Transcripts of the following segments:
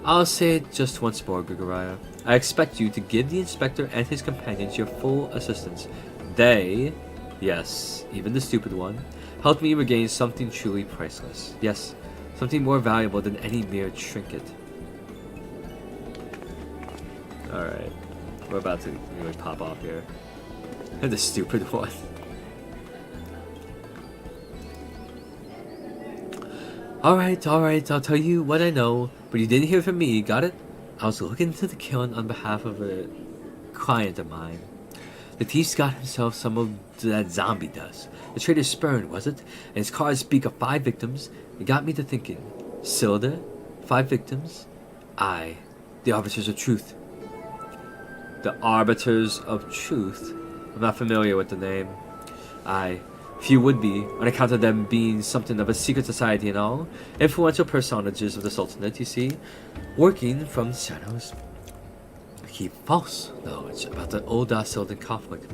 I'll say it just once more, Grigoriah. I expect you to give the inspector and his companions your full assistance. They, yes, even the stupid one, helped me regain something truly priceless. Yes, something more valuable than any mere trinket. Alright, we're about to really pop off here. The stupid one. Alright, I'll tell you what I know, but you didn't hear from me, got it? I was looking into the killing on behalf of a client of mine. The thief's got himself some of that zombie dust. The traitor's spurn, was it? And his cards speak of 5 victims. It got me to thinking. Silda? 5 victims? Aye, the Arbiters of Truth. The Arbiters of Truth? I'm not familiar with the name. Aye. Few would be, on account of them being something of a secret society and all. Influential personages of the Sultanate, you see, working from the shadows. Keep false knowledge about the old Sildan conflict,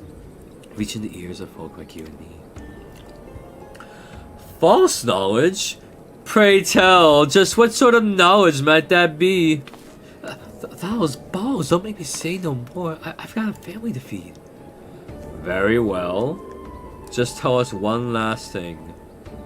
reaching the ears of folk like you and me. False knowledge? Pray tell, just what sort of knowledge might that be? Those balls, don't make me say no more. I've got a family to feed. Very well. Just tell us one last thing.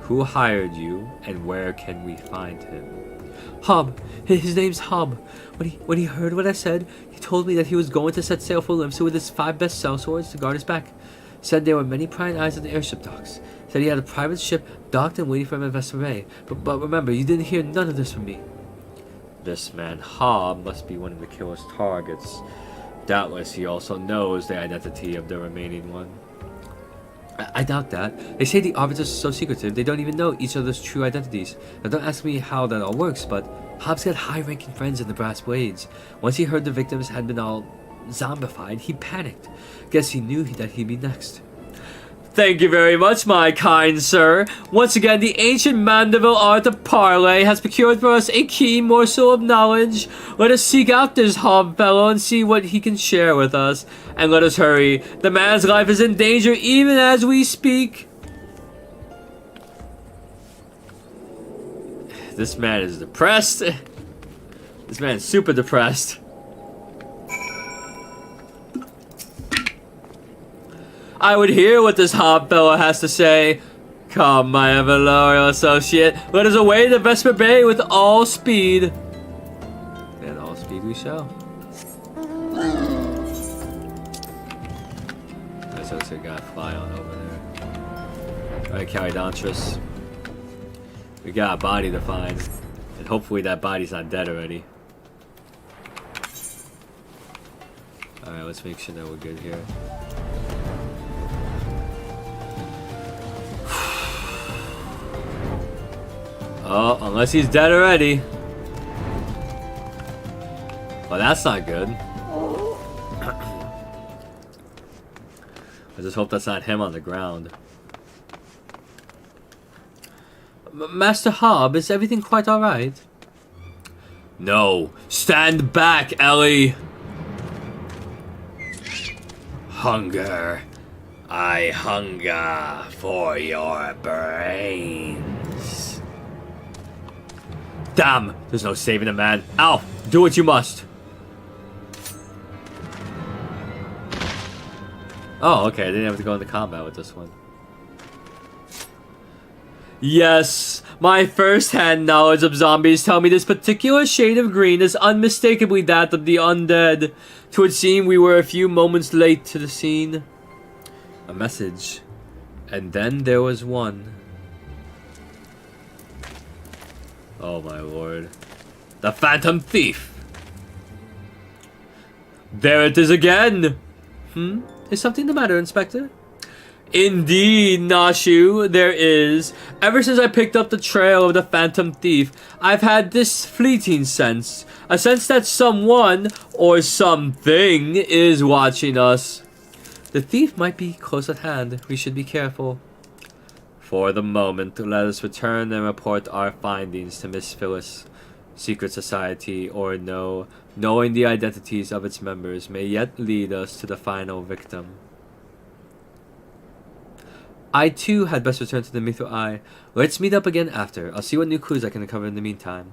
Who hired you, and where can we find him? Hob. His name's Hob. When he heard what I said, he told me that he was going to set sail for Limsa with his 5 best sellswords to guard his back. Said there were many prying eyes at the airship docks. Said he had a private ship docked and waiting for him at Vesseray. But remember, you didn't hear none of this from me. This man Hob must be one of the killer's targets. Doubtless he also knows the identity of the remaining one. I doubt that. They say the Arbiters are so secretive, they don't even know each other's true identities. Now don't ask me how that all works, but Hobbs got high-ranking friends in the Brass Blades. Once he heard the victims had been all zombified, he panicked. Guess he knew that he'd be next. Thank you very much, my kind sir. Once again, the ancient Mandeville art of parley has procured for us a key morsel of knowledge. Let us seek out this Hob fellow and see what he can share with us. And let us hurry. The man's life is in danger even as we speak. This man is depressed. This man is super depressed. I would hear what this Hob fellow has to say. Come, my ever-loyal associate, let us away to Vesper Bay with all speed. And all speed we shall. Let's also got fly on over there. Alright, Caridantris. We got a body to find. And hopefully that body's not dead already. Alright, let's make sure that we're good here. Oh, unless he's dead already. Well, that's not good. I just hope that's not him on the ground. Master Hob, is everything quite alright? No. Stand back, Ellie! Hunger. I hunger for your brains. Damn! There's no saving a man. Ow! Do what you must. Oh, okay. I didn't have to go into combat with this one. Yes! My first-hand knowledge of zombies tell me this particular shade of green is unmistakably that of the undead. 'Twould seem we were a few moments late to the scene. A message. And then there was one. Oh my lord. The Phantom Thief! There it is again! Is something the matter, Inspector? Indeed, Nashu, there is. Ever since I picked up the trail of the Phantom Thief, I've had this fleeting sense. A sense that someone, or something, is watching us. The thief might be close at hand. We should be careful. For the moment, let us return and report our findings to Miss Phyllis. Secret society or no, knowing the identities of its members may yet lead us to the final victim. I too had best return to the Mithril Eye. Let's meet up again after. I'll see what new clues I can uncover in the meantime.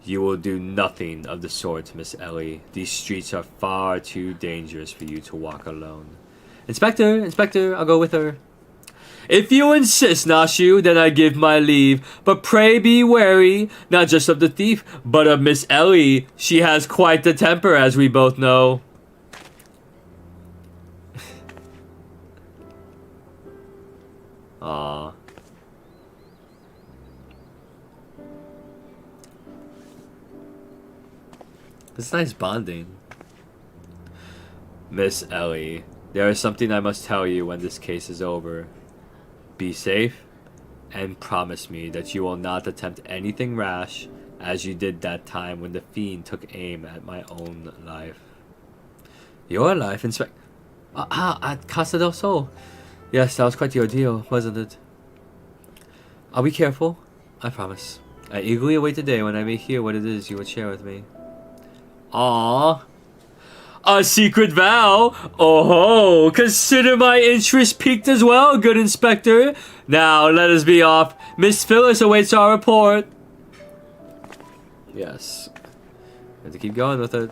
You will do nothing of the sort, Miss Ellie. These streets are far too dangerous for you to walk alone. Inspector, I'll go with her. If you insist, Nashu, then I give my leave. But pray be wary, not just of the thief, but of Miss Ellie. She has quite the temper, as we both know. Aww. It's nice bonding. Miss Ellie, there is something I must tell you when this case is over. Be safe, and promise me that you will not attempt anything rash, as you did that time when the fiend took aim at my own life. Your life, at Casa del Sol. Yes, that was quite the ordeal, wasn't it? I'll be careful, I promise. I eagerly await the day when I may hear what it is you would share with me. Aww. A secret vow? Oh ho! Consider my interest piqued as well, good Inspector. Now, let us be off. Miss Phyllis awaits our report. Yes. We have to keep going with it.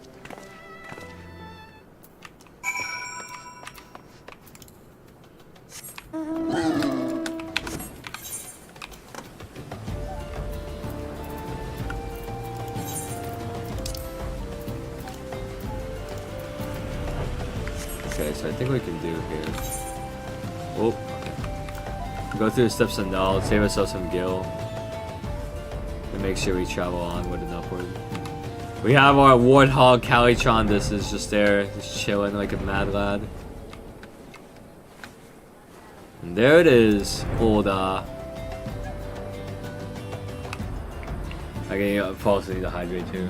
Okay, so I think we can do here. Oh, okay. Go through the steps of knowledge, save ourselves some gil, and make sure we travel onward and upward. We have our warthog Calichan. This is just there, just chilling like a mad lad. And there it is, Oda. I can falsely need to hydrate too.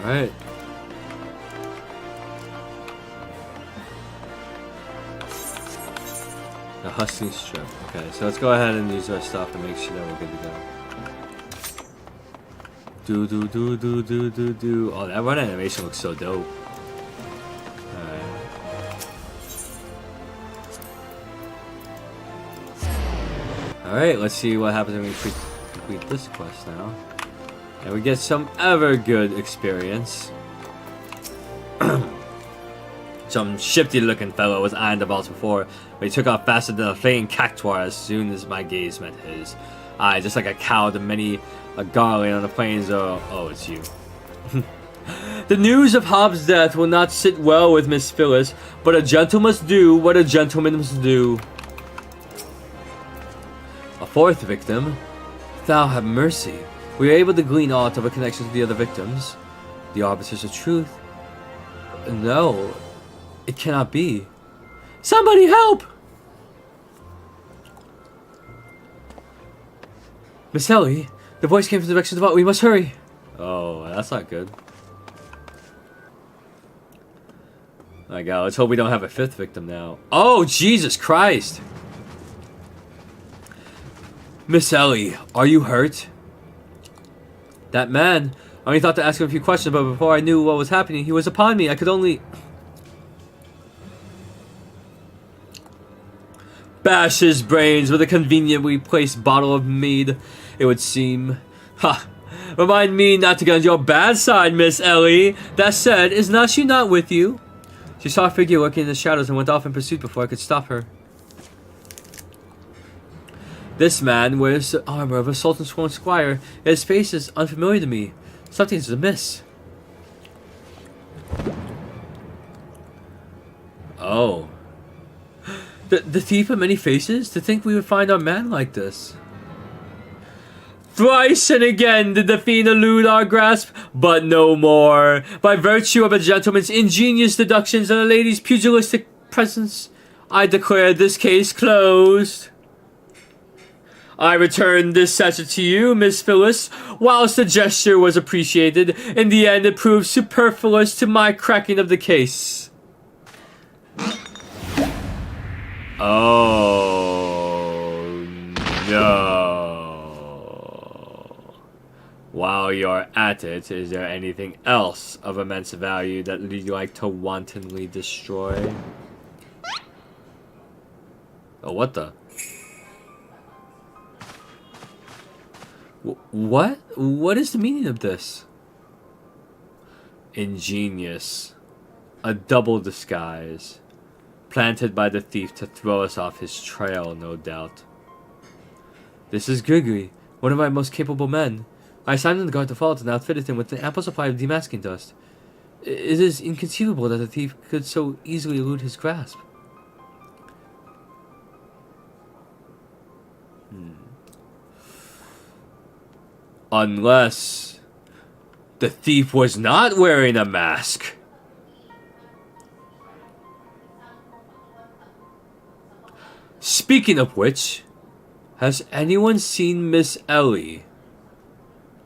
Alright. The hustling strip. Okay, so let's go ahead and use our stuff and make sure that we're good to go. Do. Oh, that run animation looks so dope. Alright, let's see what happens when we complete this quest now. And we get some ever good experience. Some shifty looking fellow was eyeing the balls before, but he took off faster than a fleeing cactuar as soon as my gaze met his. Aye, just like a cow to many a garland on the plains. Oh, it's you. The news of Hobbs' death will not sit well with Miss Phyllis, but a gentleman must do what a gentleman must do. A fourth victim? Thou have mercy. We are able to glean aught of a connection to the other victims. The arbiters of truth? No, it cannot be. Somebody help! Miss Ellie, the voice came from the direction of the vault. We must hurry. Oh, that's not good. My God, let's hope we don't have a fifth victim now. Oh, Jesus Christ! Miss Ellie, are you hurt? That man, I only thought to ask him a few questions, but before I knew what was happening, he was upon me. I could only bash his brains with a conveniently placed bottle of mead, it would seem. Ha! Remind me not to get on your bad side, Miss Ellie. That said, is Nashi not with you? She saw a figure lurking in the shadows and went off in pursuit before I could stop her. This man wears the armor of a Sultan's sworn squire. His face is unfamiliar to me. Something is amiss. Oh. The thief of many faces? To think we would find our man like this. Thrice and again did the fiend elude our grasp, but no more. By virtue of a gentleman's ingenious deductions and a lady's pugilistic presence, I declare this case closed. I return this sachet to you, Miss Phyllis. Whilst the gesture was appreciated, in the end it proved superfluous to my cracking of the case. Oh no. While you're at it, is there anything else of immense value that you'd like to wantonly destroy? Oh, what the? What? What is the meaning of this? Ingenious. A double disguise. Planted by the thief to throw us off his trail, no doubt. This is Gregory, one of my most capable men. I assigned him to guard the vault and outfitted him with an ample supply of demasking dust. It is inconceivable that the thief could so easily elude his grasp. Unless the thief was not wearing a mask. Speaking of which, has anyone seen Miss Ellie?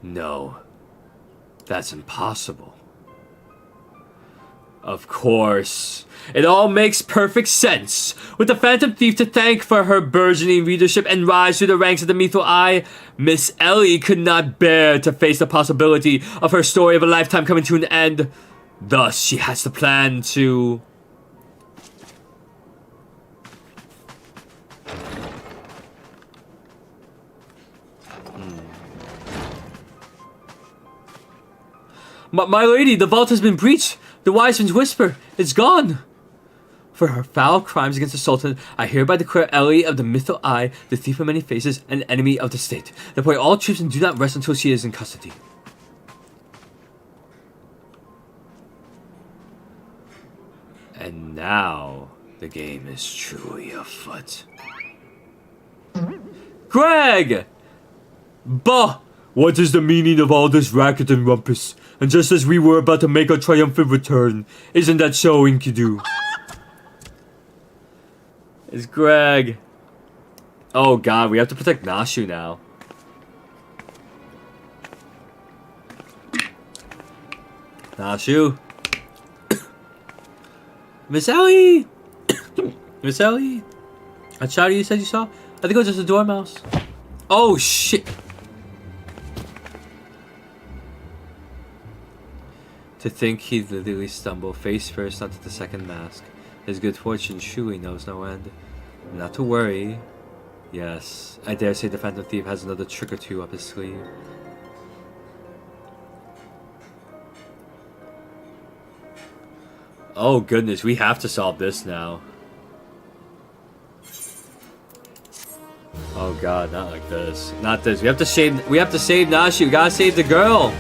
No, that's impossible. Of course. It all makes perfect sense. With the Phantom Thief to thank for her burgeoning readership and rise through the ranks of the Mythal Eye, Miss Ellie could not bear to face the possibility of her story of a lifetime coming to an end. Thus, she has the plan to... My lady, the vault has been breached. The wise man's whisper, it's gone. For her foul crimes against the Sultan, I hereby declare Ellie of the Mythal Eye, the thief of many faces, an enemy of the state. Deploy all troops and do not rest until she is in custody. And now, the game is truly afoot. Greg! Bah! What is the meaning of all this racket and rumpus? And just as we were about to make our triumphant return, isn't that so, Enkidu? It's Greg. Oh god, we have to protect Nashu now. Nashu. Miss Ellie! Miss Ellie? That shadow you said you saw? I think it was just a dormouse. Oh shit! To think he'd literally stumble face first onto the second mask. His good fortune truly knows no end. Not to worry. Yes, I dare say the Phantom Thief has another trick or two up his sleeve. Oh goodness, we have to solve this now. Oh god, not like this. Not this. We have to save Nashi. We gotta save the girl.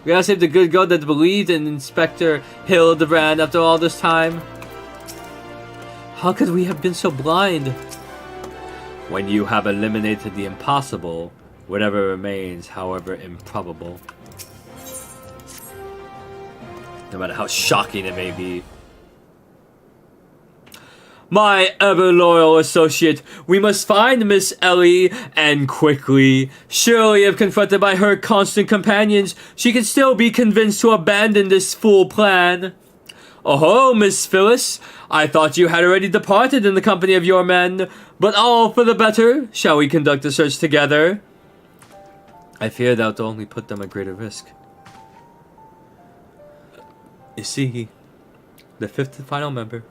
We gotta save the good girl that believed in Inspector Hildebrand after all this time. How could we have been so blind? When you have eliminated the impossible, whatever remains, however improbable. No matter how shocking it may be. My ever-loyal associate, we must find Miss Ellie, and quickly. Surely if confronted by her constant companions, she can still be convinced to abandon this fool plan. Oh-ho, Miss Phyllis, I thought you had already departed in the company of your men, but all for the better. Shall we conduct the search together? I fear that will only put them at greater risk. You see, the fifth and final member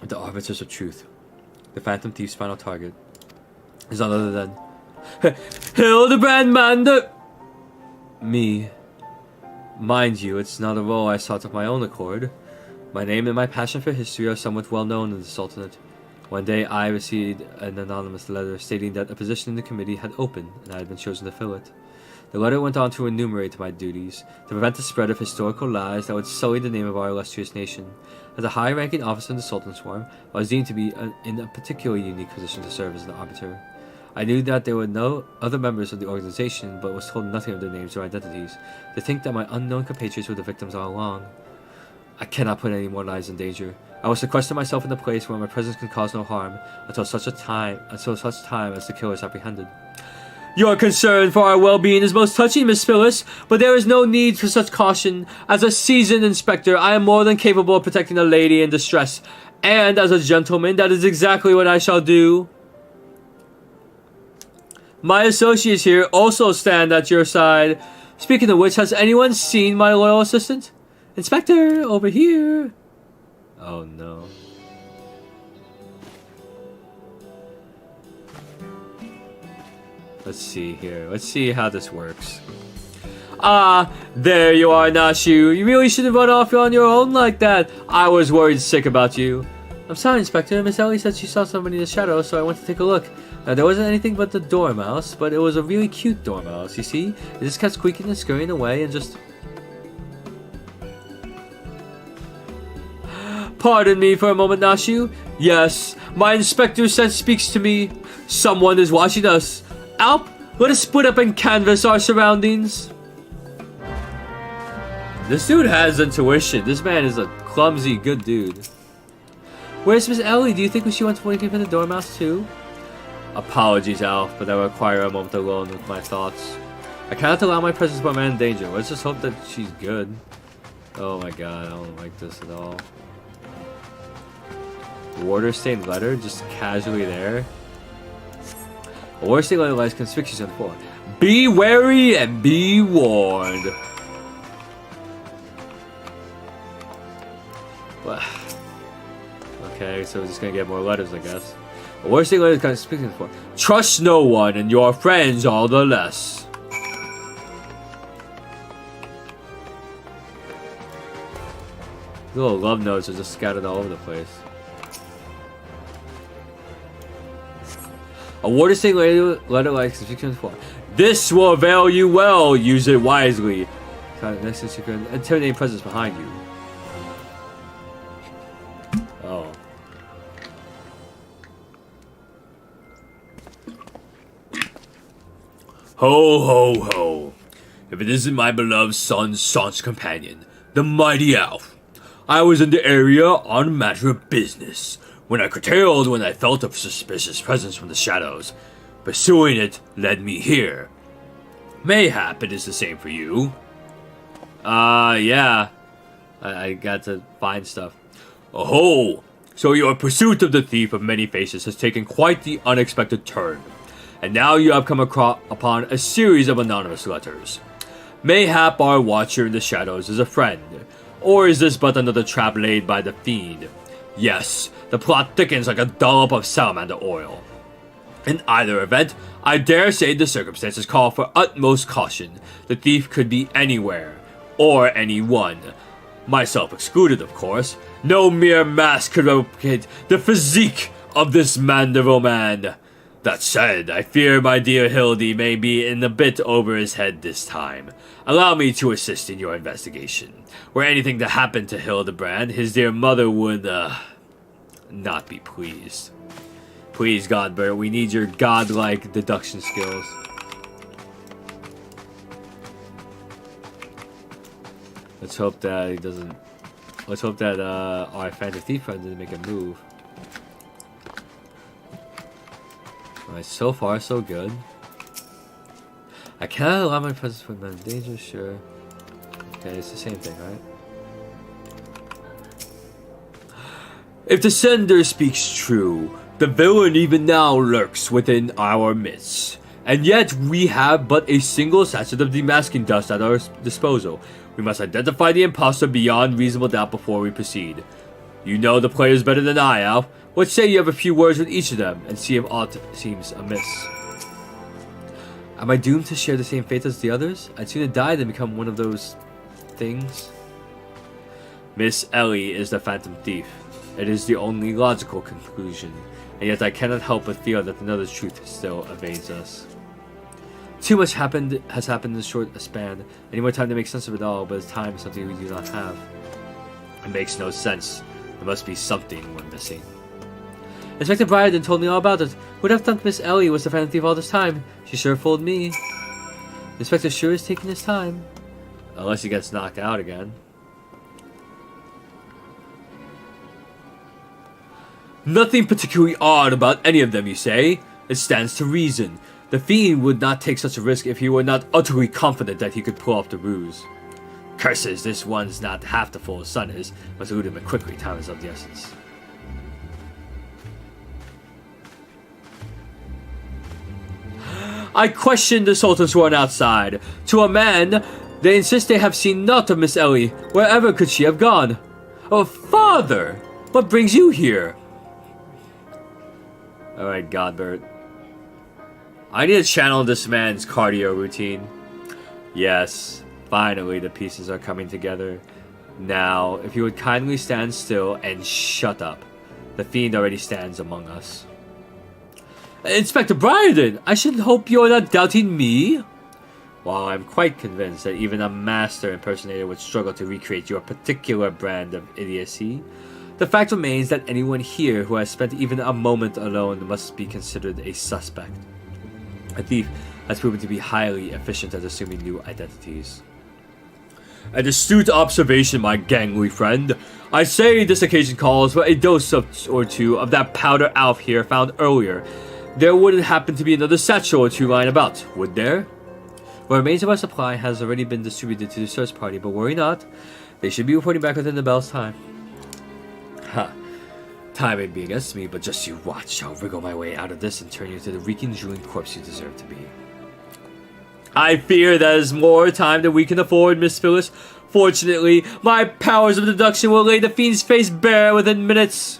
of the Arbiters of Truth, the Phantom Thief's final target, is none other than Hildebrand Mander. Me. Mind you, it's not a role I sought of my own accord. My name and my passion for history are somewhat well known in the Sultanate. One day I received an anonymous letter stating that a position in the committee had opened and I had been chosen to fill it. The letter went on to enumerate my duties, to prevent the spread of historical lies that would sully the name of our illustrious nation. As a high-ranking officer in the Sultan's Swarm, I was deemed to be in a particularly unique position to serve as an arbiter. I knew that there were no other members of the organization, but was told nothing of their names or identities. To think that my unknown compatriots were the victims all along. I cannot put any more lives in danger. I will sequester myself in a place where my presence can cause no harm until such time as the killer is apprehended. Your concern for our well-being is most touching, Miss Phyllis, but there is no need for such caution. As a seasoned inspector, I am more than capable of protecting a lady in distress. And as a gentleman, that is exactly what I shall do. My associates here also stand at your side. Speaking of which, has anyone seen my loyal assistant? Inspector, over here. Oh no. Let's see here. Let's see how this works. Ah, there you are, Nashu. You really shouldn't run off on your own like that. I was worried sick about you. I'm sorry, Inspector. Miss Ellie said she saw somebody in the shadows, so I went to take a look. Now, there wasn't anything but the dormouse, but it was a really cute dormouse, you see? It just kept squeaking and scurrying away and just... Pardon me for a moment, Nashu. Yes, my inspector sense speaks to me. Someone is watching us. Alp, let us split up and canvass our surroundings. This dude has intuition. This man is a clumsy, good dude. Where's Miss Ellie? Do you think she went looking for the dormouse too? Apologies, Alf, but that will require a moment alone with my thoughts. I cannot allow my presence to put man in danger. Let's just hope that she's good. Oh my god, I don't like this at all. Water stained letter, just casually there. A water stained letter lies conspicuous on the floor. Be wary and be warned. What? Okay, so we're just gonna get more letters, I guess. A water stained letter is conspicuous on the floor. Trust no one, and your friends all the less. Little love notes are just scattered all over the place. A water stained letter like conspicuous on the floor. This will avail you well. Use it wisely. Next to your intimidating presence behind you. Oh. Ho ho ho. If it isn't my beloved son's staunch companion, the mighty Alf. I was in the area on a matter of business when I curtailed when I felt a suspicious presence from the shadows. Pursuing it led me here. Mayhap it is the same for you. Yeah. I got to find stuff. Oh, so your pursuit of the thief of many faces has taken quite the unexpected turn. And now you have come upon a series of anonymous letters. Mayhap our watcher in the shadows is a friend. Or is this but another trap laid by the fiend? Yes, the plot thickens like a dollop of salamander oil. In either event, I dare say the circumstances call for utmost caution. The thief could be anywhere, or anyone. Myself excluded, of course. No mere mask could replicate the physique of this Mandeville man. That said, I fear my dear Hildy may be in a bit over his head this time. Allow me to assist in your investigation. Were anything to happen to Hildebrand, his dear mother would, not be pleased. Please, Godbert, we need your godlike deduction skills. Let's hope that he doesn't... Let's hope that, our Phantom Thief friend didn't make a move. Alright, so far so good. I cannot allow my presence to put men in danger, sure. Okay, it's the same thing, right? If the sender speaks true, the villain even now lurks within our midst. And yet we have but a single sachet of demasking dust at our disposal. We must identify the imposter beyond reasonable doubt before we proceed. You know the players better than I, Alf. Let's say you have a few words with each of them and see if aught seems amiss. Am I doomed to share the same fate as the others? I'd sooner die than become one of those things. Miss Ellie is the Phantom Thief. It is the only logical conclusion, and yet I cannot help but feel that another truth still evades us. Too much has happened in a short span. Any more time to make sense of it all, but time is something we do not have. It makes no sense. There must be something we're missing. Inspector Briarden told me all about it. Would have thought Miss Ellie was the Phantom Thief all this time. She sure fooled me. The Inspector sure is taking his time. Unless he gets knocked out again. Nothing particularly odd about any of them, you say? It stands to reason. The fiend would not take such a risk if he were not utterly confident that he could pull off the ruse. Curses, this one's not half the fool his son is. Must elude him quickly, time is of the essence. I question the Sultan sworn outside. To a man, they insist they have seen naught of Miss Ellie. Wherever could she have gone? Oh, father! What brings you here? Alright, Godbert. I need to channel this man's cardio routine. Yes, finally the pieces are coming together. Now, if you would kindly stand still and shut up. The fiend already stands among us. Inspector Briarden, I should hope you're not doubting me. While I'm quite convinced that even a master impersonator would struggle to recreate your particular brand of idiocy, the fact remains that anyone here who has spent even a moment alone must be considered a suspect. A thief has proven to be highly efficient at assuming new identities. An astute observation, my gangly friend. I say this occasion calls for a dose or two of that powder Alf here found earlier. There wouldn't happen to be another satchel or two lying about, would there? The remains of our supply has already been distributed to the search party, but worry not. They should be reporting back within the bell's time. Ha. Time may be against me, but just you watch. I'll wriggle my way out of this and turn you to the reeking, drooling corpse you deserve to be. I fear that is more time than we can afford, Miss Phyllis. Fortunately, my powers of deduction will lay the fiend's face bare within minutes.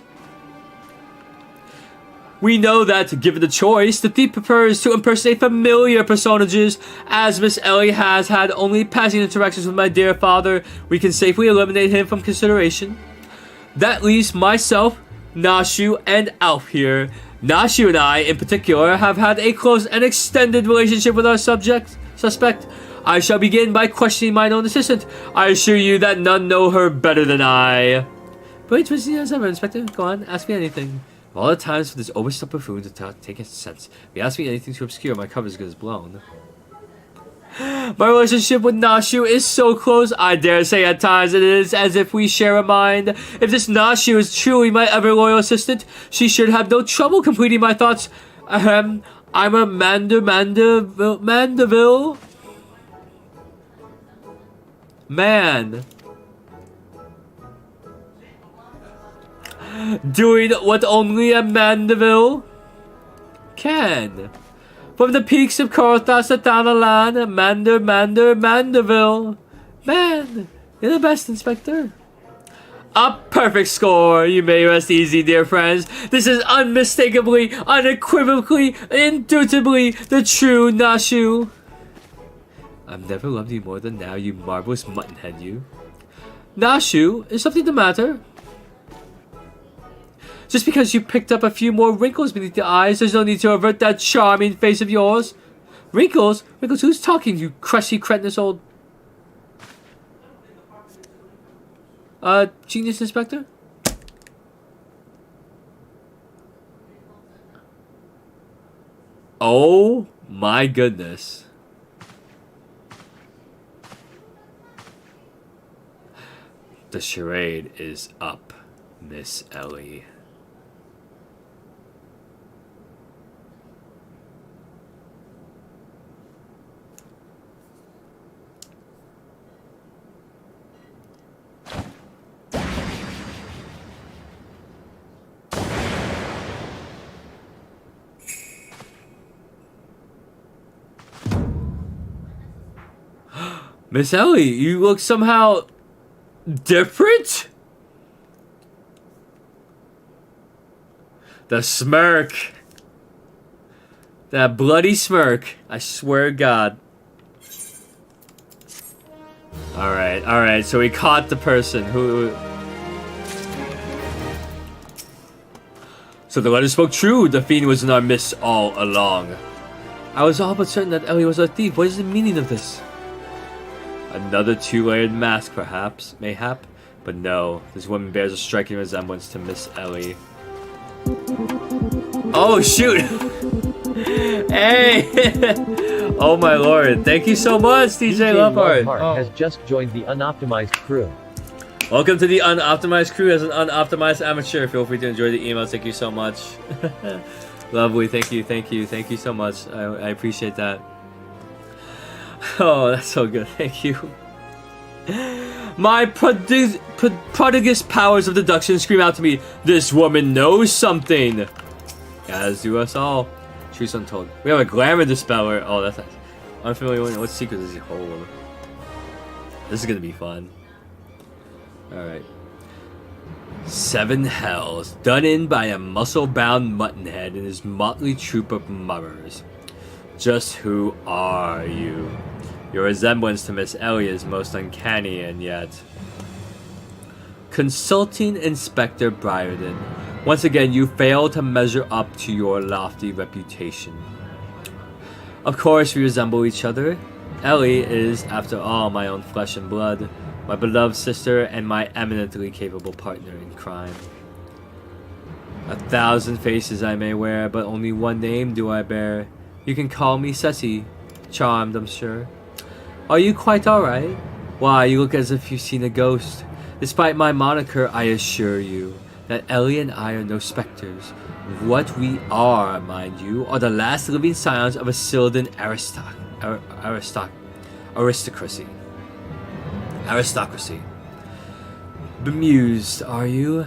We know that, given the choice, the thief prefers to impersonate familiar personages. As Miss Ellie has had only passing interactions with my dear father, we can safely eliminate him from consideration. That leaves myself, Nashu, and Alf here. Nashu and I, in particular, have had a close and extended relationship with our suspect. I shall begin by questioning mine own assistant. I assure you that none know her better than I. Wait, as ever, Inspector. Go on, ask me anything. Of all the times for this overstuffed buffoon to take a sense, if you ask me anything too obscure, my cover is good as blown. My relationship with Nashu is so close, I dare say at times it is as if we share a mind. If this Nashu is truly my ever-loyal assistant, she should have no trouble completing my thoughts. I'm a Mandeville? Man. Doing what only a Mandeville can. From the peaks of Korthas to Thanalan, Mandeville. Man, you're the best, Inspector. A perfect score. You may rest easy, dear friends. This is unmistakably, unequivocally, indubitably the true Nashu. I've never loved you more than now, you marvelous muttonhead, you. Nashu, is something the matter? Just because you picked up a few more wrinkles beneath the eyes, there's no need to avert that charming face of yours. Wrinkles? Wrinkles? Who's talking, you crusty, cretinous old... Genius Inspector? Oh my goodness. The charade is up, Miss Ellie. Miss Ellie, you look somehow different? The smirk. That bloody smirk. I swear to God. Alright, so we caught the person who... So the letter spoke true. The fiend was in our midst all along. I was all but certain that Ellie was a thief. What is the meaning of this? Another two-layered mask, perhaps, mayhap, but no, this woman bears a striking resemblance to Miss Ellie. Oh, shoot! Hey! Oh my lord, thank you so much, DJ Loveheart! Has just joined the unoptimized crew. Welcome to the unoptimized crew. As an unoptimized amateur, feel free to enjoy the emails. Thank you so much. Lovely, thank you so much. I appreciate that. Oh, that's so good. Thank you. My prodigious powers of deduction scream out to me, this woman knows something. As do us all. Truth untold. We have a glamour dispeller. Oh, that's nice. Unfamiliar one. What secret does he hold? This is gonna be fun. Alright. 7 hells, done in by a muscle-bound muttonhead and his motley troop of mummers. Just who are you? Your resemblance to Miss Ellie is most uncanny, and yet... Consulting Inspector Briarden. Once again, you fail to measure up to your lofty reputation. Of course, we resemble each other. Ellie is, after all, my own flesh and blood, my beloved sister, and my eminently capable partner in crime. 1,000 faces I may wear, but only one name do I bear. You can call me Ceci. Charmed, I'm sure. Are you quite alright? Why, you look as if you've seen a ghost. Despite my moniker, I assure you that Ellie and I are no specters. What we are, mind you, are the last living scions of a Sylvan aristocracy. Bemused, are you?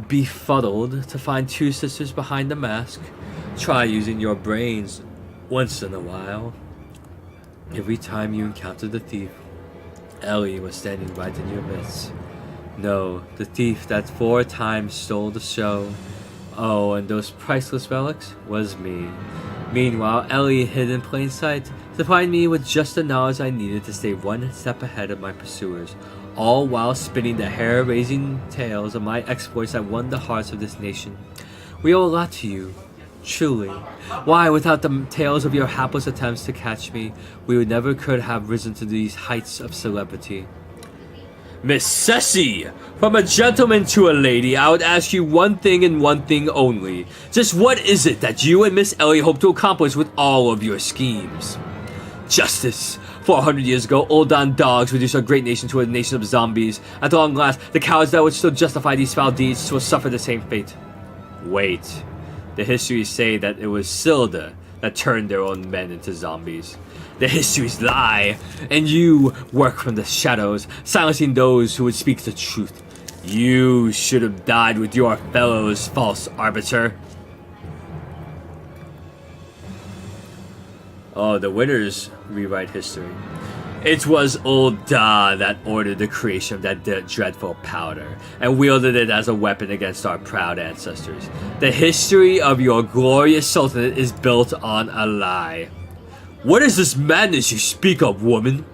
Befuddled to find 2 sisters behind the mask? Try using your brains once in a while. Every time you encountered the thief, Ellie was standing right in your midst. No, the thief that 4 times stole the show. Oh, and those priceless relics was me. Meanwhile, Ellie hid in plain sight, supplying me with just the knowledge I needed to stay 1 step ahead of my pursuers, all while spinning the hair-raising tales of my exploits that won the hearts of this nation. We owe a lot to you, truly. Why, without the tales of your hapless attempts to catch me, we would never could have risen to these heights of celebrity. Miss Ceci! From a gentleman to a lady, I would ask you one thing and one thing only. Just what is it that you and Miss Ellie hope to accomplish with all of your schemes? Justice! 400 years ago, Uldan dogs reduced our great nation to a nation of zombies. At long last, the cowards that would still justify these foul deeds will suffer the same fate. Wait. The histories say that it was Silda that turned their own men into zombies. The histories lie, and you work from the shadows, silencing those who would speak the truth. You should have died with your fellows, false arbiter. Oh, the winners rewrite history. It was Ulda that ordered the creation of that dreadful powder, and wielded it as a weapon against our proud ancestors. The history of your glorious sultanate is built on a lie. What is this madness you speak of, woman?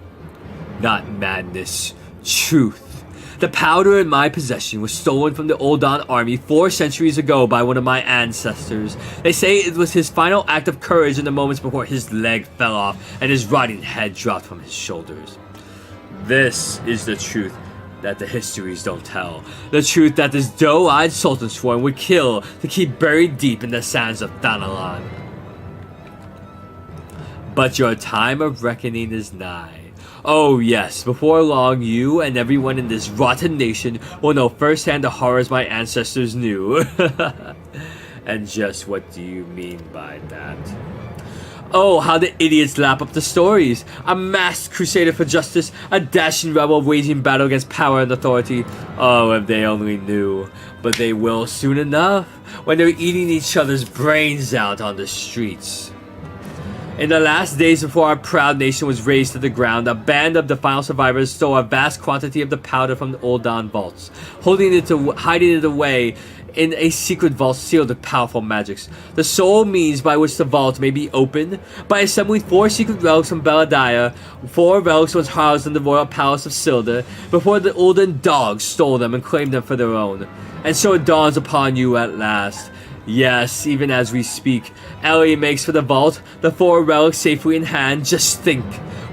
Not madness, truth. The powder in my possession was stolen from the Uldan army 4 centuries ago by one of my ancestors. They say it was his final act of courage in the moments before his leg fell off and his rotting head dropped from his shoulders. This is the truth that the histories don't tell. The truth that this doe-eyed sultan sworn would kill to keep buried deep in the sands of Thanalan. But your time of reckoning is nigh. Oh yes, before long you and everyone in this rotten nation will know firsthand the horrors my ancestors knew. And just what do you mean by that? Oh, how the idiots lap up the stories. A masked crusader for justice, a dashing rebel waging battle against power and authority. Oh, if they only knew. But they will soon enough, when they're eating each other's brains out on the streets. In the last days before our proud nation was razed to the ground, a band of the final survivors stole a vast quantity of the powder from the Uldan vaults, hiding it away in a secret vault sealed with powerful magics. The sole means by which the vault may be opened, by assembling 4 secret relics from Beladiah. 4 relics was housed in the royal palace of Silda, before the Uldan dogs stole them and claimed them for their own. And so it dawns upon you at last. Yes, even as we speak, Ellie makes for the vault, the 4 relics safely in hand. Just think,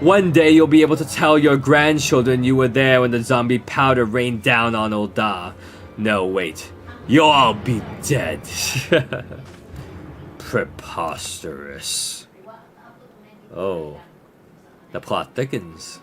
one day you'll be able to tell your grandchildren you were there when the zombie powder rained down on Ulda. No, wait, you'll all be dead. Preposterous. Oh, the plot thickens.